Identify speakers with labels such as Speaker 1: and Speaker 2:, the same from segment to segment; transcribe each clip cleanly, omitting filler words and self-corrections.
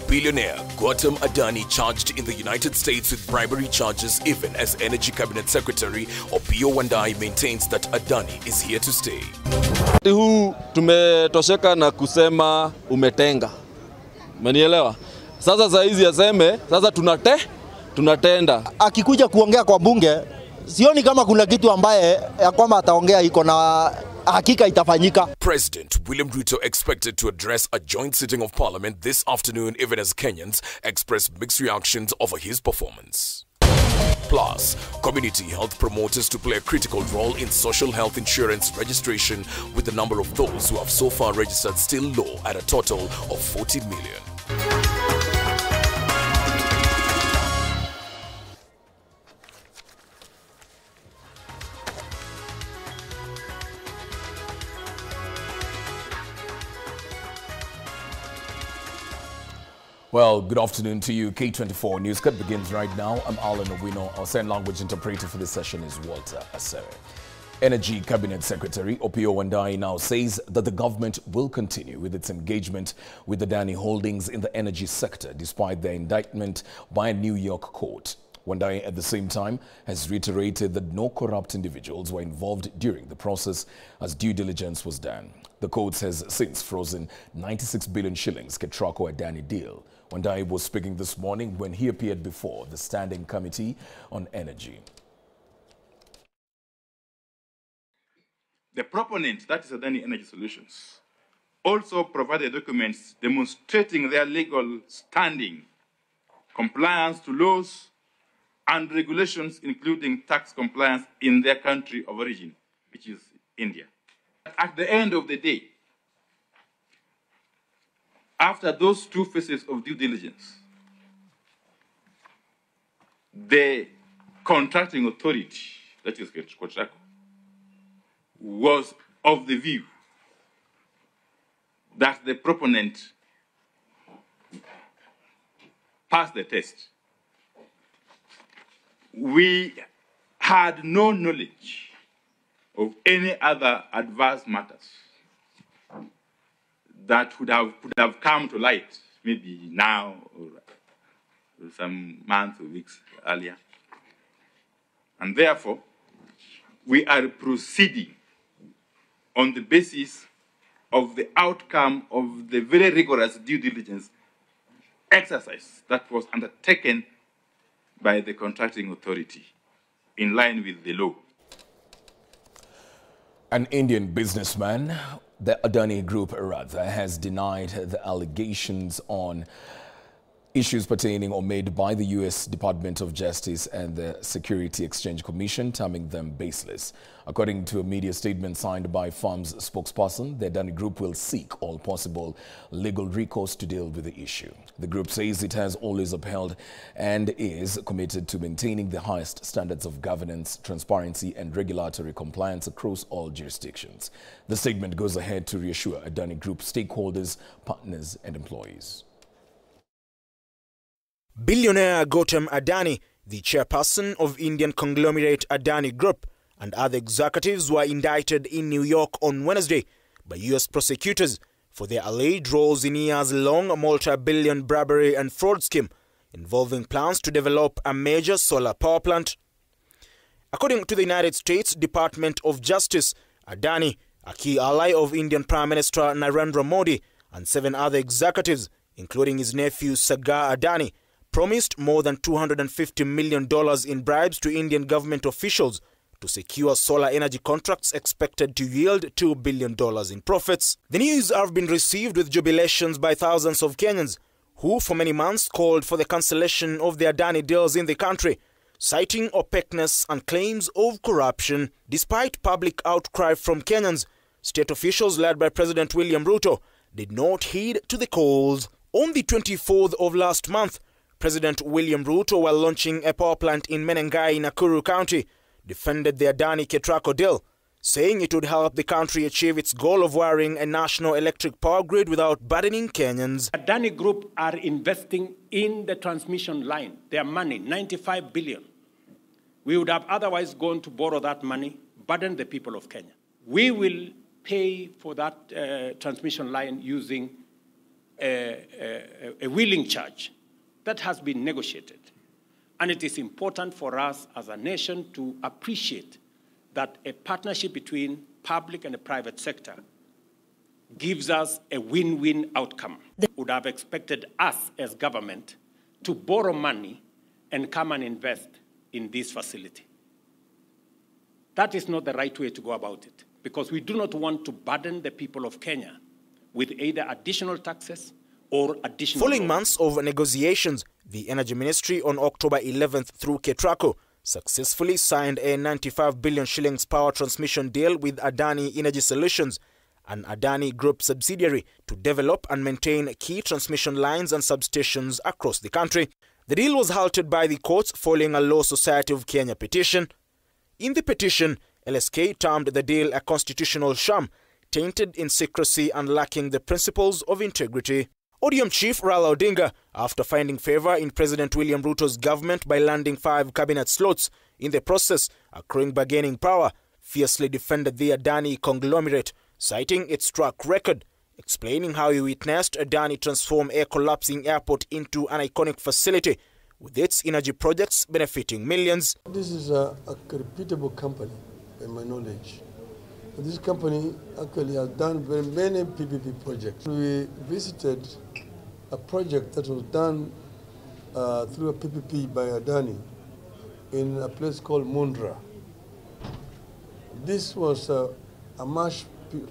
Speaker 1: Billionaire Gautam Adani charged in the United States with bribery charges even as Energy Cabinet Secretary Opiyo Wandayi maintains that Adani is here to stay.
Speaker 2: Huu tumetosheka na kusema umetenga. Umenielewa? Sasa saizi aseme, sasa tunatenda.
Speaker 3: Akikuja kuongea kwa bunge, sioni kama kuna kitu ambaye ya kwamba ataongea iko na hakika itafanyika.
Speaker 1: President William Ruto expected to address a joint sitting of parliament this afternoon even as Kenyans express mixed reactions over his performance. Plus, community health promoters to play a critical role in social health insurance registration, with the number of those who have so far registered still low at a total of 40 million. Well, good afternoon to you. K24 News Cut begins right now. I'm Alan Owino. Our sign language interpreter for this session is Walter Asere. Energy Cabinet Secretary Opiyo Wandayi now says that the government will continue with its engagement with the Adani Holdings in the energy sector despite their indictment by a New York court. Wandayi at the same time has reiterated that no corrupt individuals were involved during the process as due diligence was done. The court has since frozen 96 billion shillings K24 Adani deal. Wandayi was speaking this morning when he appeared before the Standing Committee on Energy.
Speaker 4: The proponent, that is Adani Energy Solutions, also provided documents demonstrating their legal standing, compliance to laws and regulations, including tax compliance in their country of origin, which is India. At the end of the day, after those two phases of due diligence, the contracting authority, that is K24, was of the view that the proponent passed the test. We had no knowledge of any other adverse matters that could have come to light, maybe now or some months or weeks earlier. And therefore, we are proceeding on the basis of the outcome of the very rigorous due diligence exercise that was undertaken by the contracting authority in line with the law.
Speaker 1: An Indian businessman, the Adani Group rather, has denied the allegations on issues pertaining or made by the U.S. Department of Justice and the Security Exchange Commission, terming them baseless. According to a media statement signed by firm's spokesperson, the Adani Group will seek all possible legal recourse to deal with the issue. The group says it has always upheld and is committed to maintaining the highest standards of governance, transparency and regulatory compliance across all jurisdictions. The statement goes ahead to reassure Adani Group stakeholders, partners and employees.
Speaker 5: Billionaire Gautam Adani, the chairperson of Indian conglomerate Adani Group, and other executives were indicted in New York on Wednesday by U.S. prosecutors for their alleged roles in years-long multi-billion bribery and fraud scheme involving plans to develop a major solar power plant. According to the United States Department of Justice, Adani, a key ally of Indian Prime Minister Narendra Modi, and 7 other executives, including his nephew Sagar Adani, promised more than $250 million in bribes to Indian government officials to secure solar energy contracts expected to yield $2 billion in profits. The news have been received with jubilations by thousands of Kenyans who for many months called for the cancellation of the Adani deals in the country, citing opaqueness and claims of corruption. Despite public outcry from Kenyans, state officials led by President William Ruto did not heed to the calls. On the 24th of last month, President William Ruto, while launching a power plant in Menengai, Nakuru County, defended the Adani K24 deal, saying it would help the country achieve its goal of wiring a national electric power grid without burdening Kenyans.
Speaker 6: Adani Group are investing in the transmission line. Their money, 95 billion. We would have otherwise gone to borrow that money, burden the people of Kenya. We will pay for that transmission line using a willing charge that has been negotiated. And it is important for us as a nation to appreciate that a partnership between public and the private sector gives us a win-win outcome. They would have expected us as government to borrow money and come and invest in this facility. That is not the right way to go about it, because we do not want to burden the people of Kenya with either additional taxes or additional
Speaker 5: Following
Speaker 6: loans.
Speaker 5: months of negotiations, the Energy Ministry on October 11th through K24 successfully signed a 95 billion shillings power transmission deal with Adani Energy Solutions, an Adani Group subsidiary, to develop and maintain key transmission lines and substations across the country. The deal was halted by the courts following a Law Society of Kenya petition. In the petition, LSK termed the deal a constitutional sham, tainted in secrecy and lacking the principles of integrity. ODM chief Raila Odinga, after finding favour in President William Ruto's government by landing 5 cabinet slots, in the process accruing bargaining power, fiercely defended the Adani conglomerate, citing its track record, explaining how he witnessed Adani transform a collapsing airport into an iconic facility, with its energy projects benefiting millions.
Speaker 7: This is a reputable company, in my knowledge. This company actually has done very many PPP projects. We visited a project that was done through a PPP by Adani in a place called Mundra. This was a marsh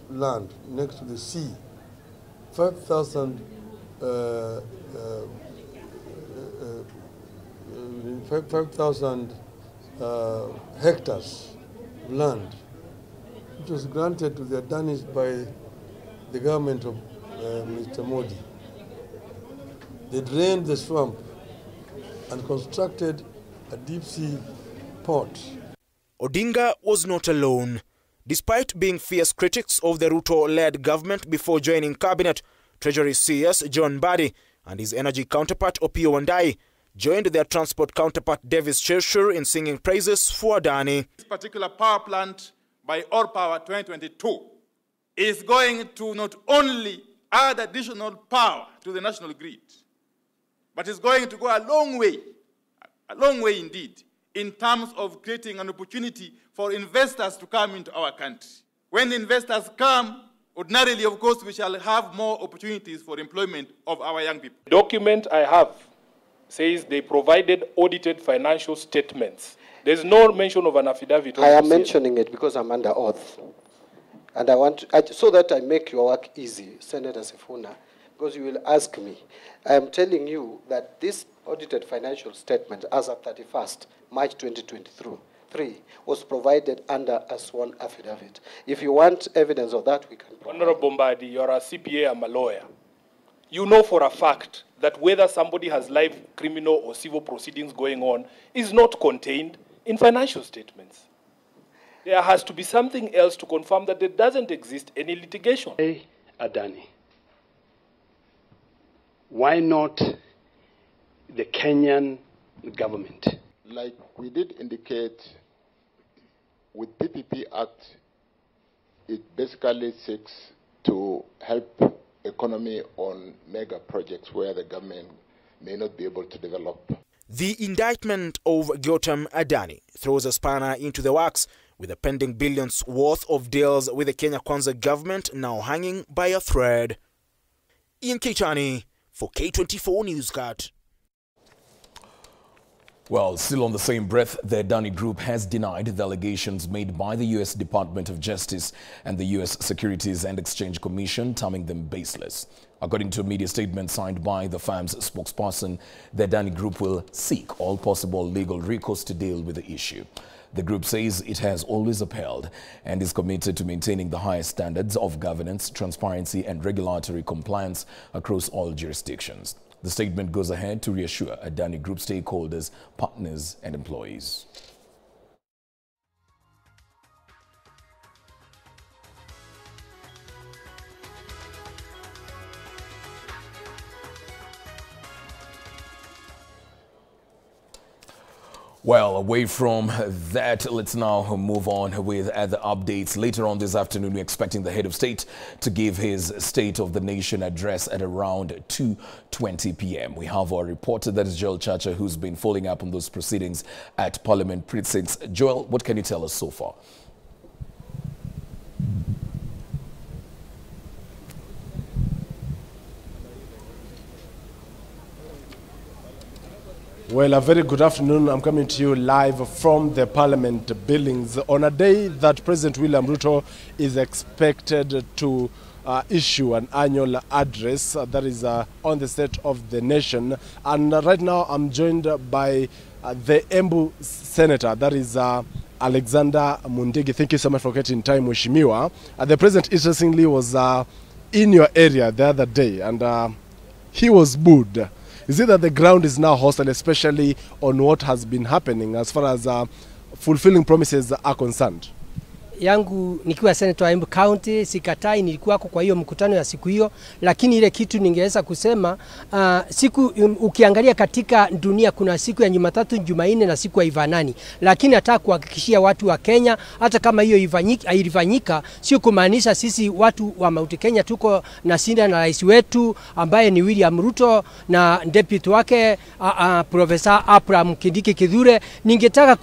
Speaker 7: land next to the sea, 5,000 hectares of land. It was granted to the Adanis by the government of Mr. Modi. They drained the swamp and constructed a deep-sea port.
Speaker 5: Odinga was not alone. Despite being fierce critics of the Ruto-led government before joining cabinet, Treasury CS John Mbadi and his energy counterpart Opiyo Wandayi joined their transport counterpart Davis Chirchir in singing praises for Adani.
Speaker 8: This particular power plant by All Power 2022 is going to not only add additional power to the national grid, but is going to go a long way indeed, in terms of creating an opportunity for investors to come into our country. When the investors come, ordinarily, of course, we shall have more opportunities for employment of our young people.
Speaker 9: The document I have says they provided audited financial statements. There's no mention of an affidavit.
Speaker 10: I am mentioning it because I'm under oath. And I want to, so that I make your work easy, Senator Sifuna, because you will ask me. I am telling you that this audited financial statement as of 31st March 2023 was provided under a sworn affidavit. If you want evidence of that, we can provide.
Speaker 9: Honorable Mbadi, you're a CPA, I'm a lawyer. You know for a fact that whether somebody has live criminal or civil proceedings going on is not contained in financial statements. There has to be something else to confirm that there doesn't exist any litigation.
Speaker 11: Hey, Adani, why not the Kenyan government?
Speaker 12: Like we did indicate, with PPP Act, it basically seeks to help economy on mega projects where the government may not be able to develop.
Speaker 5: The indictment of Gautam Adani throws a spanner into the works, with the pending billions worth of deals with the Kenya Kwanza government now hanging by a thread. Ian Keitani for K24 Newscast.
Speaker 1: Well, still on the same breath, the Adani Group has denied the allegations made by the U.S. Department of Justice and the U.S. Securities and Exchange Commission, terming them baseless. According to a media statement signed by the firm's spokesperson, the Adani Group will seek all possible legal recourse to deal with the issue. The group says it has always upheld and is committed to maintaining the highest standards of governance, transparency and regulatory compliance across all jurisdictions. The statement goes ahead to reassure Adani Group stakeholders, partners and employees. Well, away from that, let's now move on with other updates. Later on this afternoon, we're expecting the head of state to give his State of the Nation address at around 2:20 p.m. We have our reporter, that is Joel Chacha, who's been following up on those proceedings at Parliament precincts. Joel, what can you tell us so far?
Speaker 13: Well, a very good afternoon. I'm coming to you live from the Parliament buildings on a day that President William Ruto is expected to issue an annual address that is on the state of the nation. And right now I'm joined by the Embu Senator, that is Alexander Mundigi. Thank you so much for getting time, Mheshimiwa. The President, interestingly, was in your area the other day, and he was booed. Is it that the ground is now hostile, especially on what has been happening as far as fulfilling promises are concerned?
Speaker 14: Yangu nikiwa senator wa Embu County, sikatai, nilikuwa kwa hiyo mkutano ya siku hiyo, lakini ile kitu ningeweza kusema siku ukiangalia katika dunia kuna siku ya Jumatatu, Jumanne na siku ya Ivanani, lakini nataka kuhakikishia watu wa Kenya, hata kama hiyo ilifanyika, sio kumaanisha sisi watu wa Mount Kenya tuko na sinda na rais wetu ambaye ni William Ruto na deputy wake Professor Abraham Kindiki Kithure. Ningetaka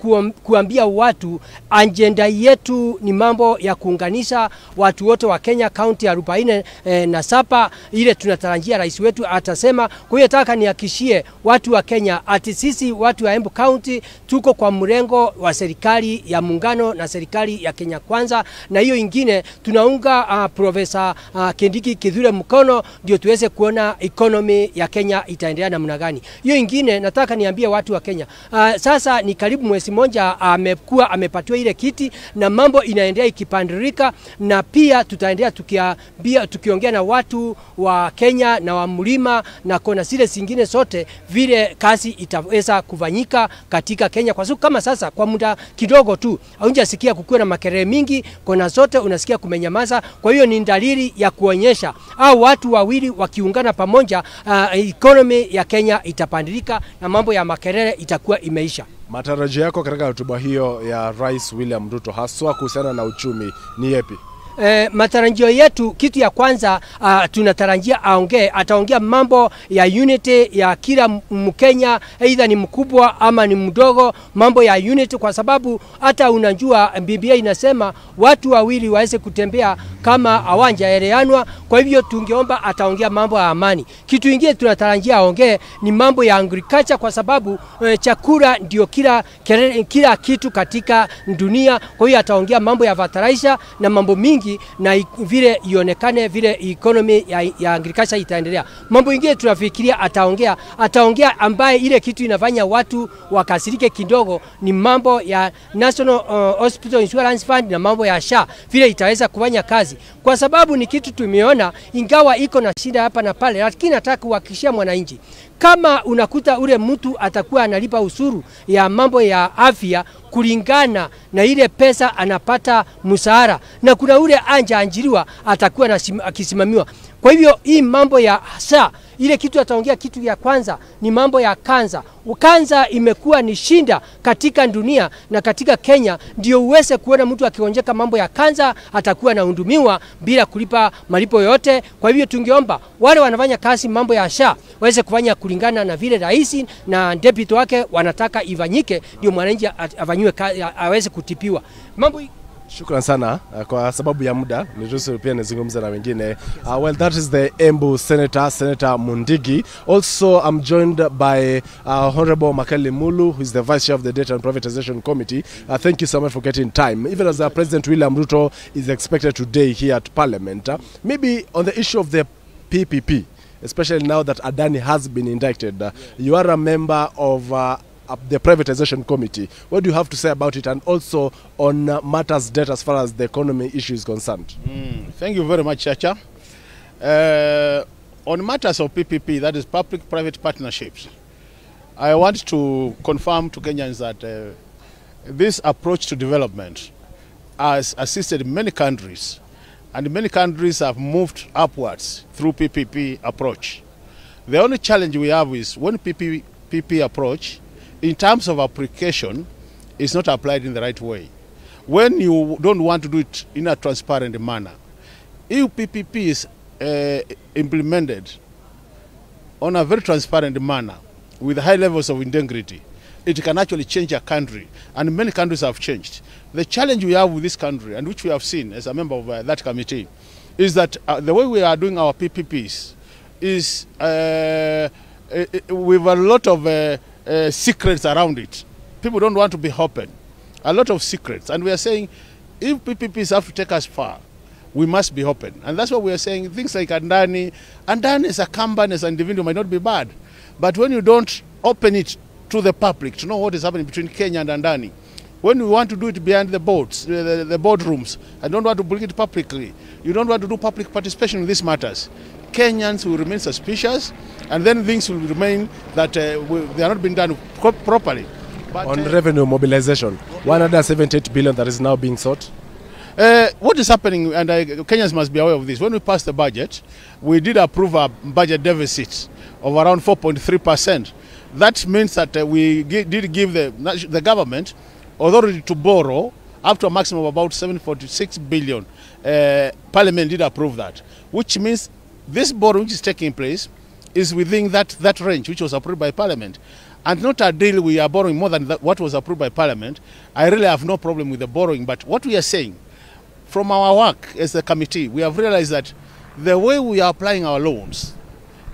Speaker 14: kuambia watu agenda yetu ni mambo ya kuunganisha watu wote wa Kenya, kaunti ya 47 ile tunatarajia rais wetu atasema. Kwa hiyo nataka nihakikishie watu wa Kenya ati sisi watu wa Embu County tuko kwa mrengo wa serikali ya muungano na serikali ya Kenya Kwanza, na hiyo ingine tunaunga Professor Kindiki Kithure mkono ndio tuweze kuona economy ya Kenya itaendelea namna gani. Hiyo ingine nataka niambie watu wa Kenya, sasa ni karibu mwezi mmoja amepatiwa ile kiti na mambo inaendelea ikipandirika, na pia tutaendelea tukiongea na watu wa Kenya na wa mlima na kona zile zingine zote vile kazi itaweza kufanyika katika Kenya, kwa sababu kama sasa kwa muda kidogo tu haujasikia kukiwa na makelele mingi, kona zote unasikia kumenyamaza. Kwa hiyo ni dalili ya kuonyesha au watu wawili wakiungana pamoja, economy ya Kenya itapandirika na mambo ya makelele itakuwa imeisha.
Speaker 13: Matarajio yako katika hotuba hiyo ya Rais William Ruto haswa kuhusiana na uchumi ni yapi?
Speaker 14: Matarajio yetu, kitu ya kwanza tunatarajia ataongea mambo ya unity ya kila Mkenya, either ni mkubwa ama ni mdogo, mambo ya unity, kwa sababu hata unajua Biblia inasema watu wawili waweze kutembea kama hawajaelewanwa. Kwa hivyo tungeomba ataongea mambo ya amani. Kitu kingine tunatarajia aongee ni mambo ya agriculture, kwa sababu chakula ndio kila kitu katika dunia. Kwa hiyo ataongea mambo ya fertilizer na mambo mingi, na vile ionekane vile economy ya agriculture itaendelea. Mambo mengine tunafikiria ataongea ambaye ile kitu inafanya watu wakasirike kidogo ni mambo ya National Hospital Insurance Fund na mambo ya SHA vile itaweza kufanya kazi, kwa sababu ni kitu tumeona ingawa iko na shida hapa na pale, lakini nataka kuhakikishia mwananchi kama unakuta ule mtu atakuwa analipa usuru ya mambo ya afya kulingana na ile pesa anapata mshahara, na kuna ule anjiriwa atakuwa akisimamiwa. Kwa hivyo hii mambo ya SHA, ile kitu ataongea, kitu ya kwanza ni mambo ya kanza. Kanza imekuwa ni shinda katika dunia na katika Kenya, ndio uweze kuona mtu akionjeka mambo ya kanza atakuwa anahudumiwa bila kulipa malipo yote. Kwa hivyo tungeomba wale wanafanya kazi mambo ya SHA waweze kufanya kulingana na vile rais na deputy wake wanataka ifanyike, ndio mwananchi afanywe aweze kutipiwa. Mambo
Speaker 13: Shukran sana kwa sababu ya muda niruhusu pia nizungumze na wengine. Well, that is the Embu Senator Mundigi. Also, I'm joined by Honorable Makele Mulu, who is the Vice Chair of the Data and Privatization Committee. Thank you so much for getting time. Even as President William Ruto is expected today here at Parliament, maybe on the issue of the PPP, especially now that Adani has been indicted, you are a member of the Privatization Committee. What do you have to say about it, and also on matters debt as far as the economy issue is concerned?
Speaker 15: Thank you very much, Chacha. On matters of PPP, that is public-private partnerships, I want to confirm to Kenyans that this approach to development has assisted many countries, and many countries have moved upwards through PPP approach. The only challenge we have is when PPP approach in terms of application, is not applied in the right way. When you don't want to do it in a transparent manner, if PPP is implemented on a very transparent manner with high levels of integrity, it can actually change a country, and many countries have changed. The challenge we have with this country, and which we have seen as a member of that committee, is that the way we are doing our PPPs is with a lot of secrets around it. People don't want to be open. A lot of secrets. And we are saying, if PPPs have to take us far, we must be open. And that's what we are saying. Things like Adani as a company, as an individual, might not be bad. But when you don't open it to the public, to know what is happening between Kenya and Adani, when we want to do it behind the boards, the boardrooms, and don't want to bring it publicly, you don't want to do public participation in these matters, Kenyans will remain suspicious, and then things will remain that they are not being done properly. But,
Speaker 13: on revenue mobilization, 178 billion that is now being sought.
Speaker 15: What is happening, and Kenyans must be aware of this, when we passed the budget, we did approve a budget deficit of around 4.3%. That means that we did give the government authority to borrow up to a maximum of about 746 billion. Parliament did approve that, which means this borrowing which is taking place is within that range which was approved by Parliament. And not a deal we are borrowing more than what was approved by Parliament. I really have no problem with the borrowing, but what we are saying, from our work as a committee, we have realized that the way we are applying our loans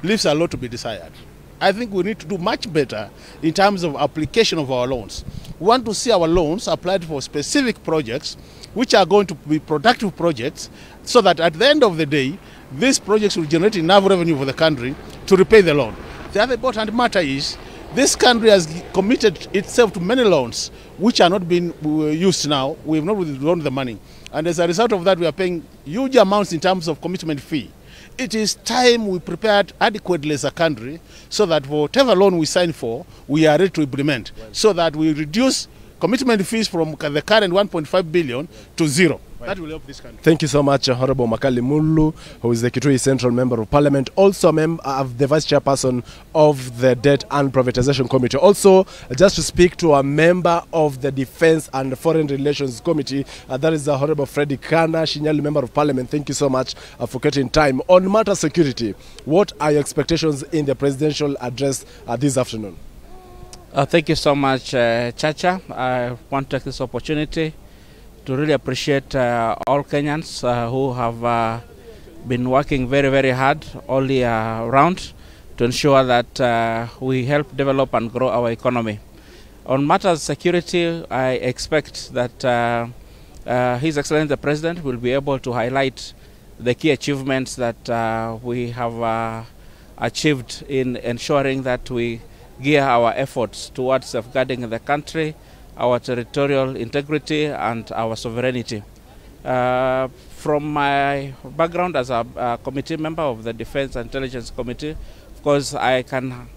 Speaker 15: leaves a lot to be desired. I think we need to do much better in terms of application of our loans. We want to see our loans applied for specific projects which are going to be productive projects, so that at the end of the day, these projects will generate enough revenue for the country to repay the loan. The other important matter is, this country has committed itself to many loans which are not being used now. We have not withdrawn the money. And as a result of that, we are paying huge amounts in terms of commitment fee. It is time we prepared adequately as a country, so that for whatever loan we sign for, we are ready to implement, so that we reduce commitment fees from the current 1.5 billion to zero. That will help this country.
Speaker 13: Thank you so much, Honorable Makali Mulu, who is the Kitui Central Member of Parliament, also a member of the Vice Chairperson of the Debt and Privatization Committee. Also, just to speak to a member of the Defense and Foreign Relations Committee, that is the Honorable Freddy Kana, Shinyali Member of Parliament. Thank you so much for getting time. On matter security, what are your expectations in the presidential address this afternoon?
Speaker 16: Thank you so much, Chacha. I want to take this opportunity to really appreciate all Kenyans who have been working very, very hard all year round to ensure that we help develop and grow our economy. On matters security, I expect that His Excellency the President will be able to highlight the key achievements that we have achieved in ensuring that we gear our efforts towards safeguarding the country, our territorial integrity and our sovereignty. From my background as a committee member of the Defense and Intelligence Committee, of course I can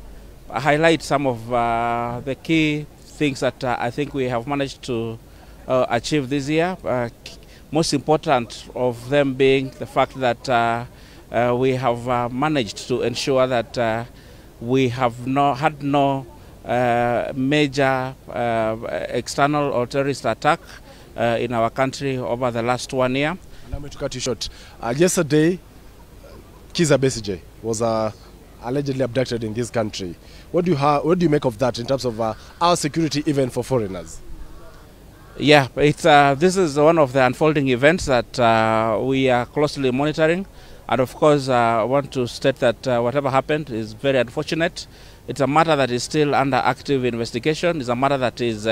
Speaker 16: highlight some of the key things that I think we have managed to achieve this year. Most important of them being the fact that we have managed to ensure that we have had no major external or terrorist attack in our country over the last 1 year.
Speaker 13: Allow me to cut you short. Yesterday, Kizza Besigye was allegedly abducted in this country. What do you make of that in terms of our security, even for foreigners?
Speaker 16: Yeah, this is one of the unfolding events that we are closely monitoring. And of course, I want to state that whatever happened is very unfortunate. It's a matter that is still under active investigation. It's a matter that is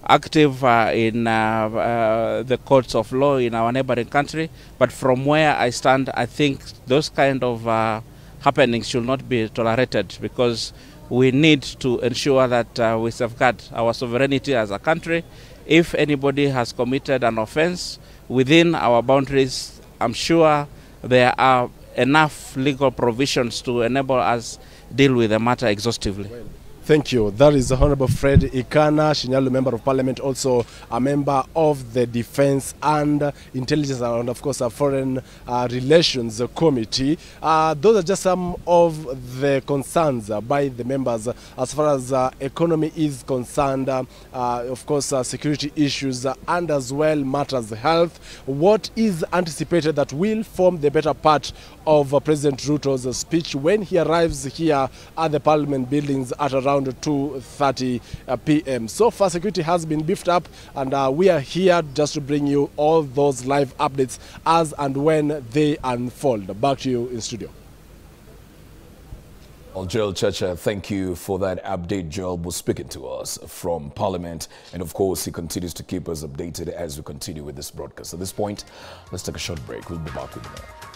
Speaker 16: active in the courts of law in our neighboring country. But from where I stand, I think those kind of happenings should not be tolerated, because we need to ensure that we safeguard our sovereignty as a country. If anybody has committed an offense within our boundaries, I'm sure there are enough legal provisions to enable us deal with the matter exhaustively.
Speaker 13: Well, Thank you. That is Honorable Fred Ikana, Shinyalu Member of Parliament, also a member of the Defense and Intelligence and, of course, a Foreign Relations Committee. Those are just some of the concerns by the members as far as economy is concerned, of course, security issues, and as well matters health. What is anticipated that will form the better part of President Ruto's speech when he arrives here at the Parliament buildings at around 2:30 p.m. So far, security has been beefed up, and we are here just to bring you all those live updates as and when they unfold. Back to you in studio.
Speaker 1: Well, Joel Chacha, thank you for that update. Joel was speaking to us from Parliament, and of course, he continues to keep us updated as we continue with this broadcast. At this point, let's take a short break. We'll be back with more.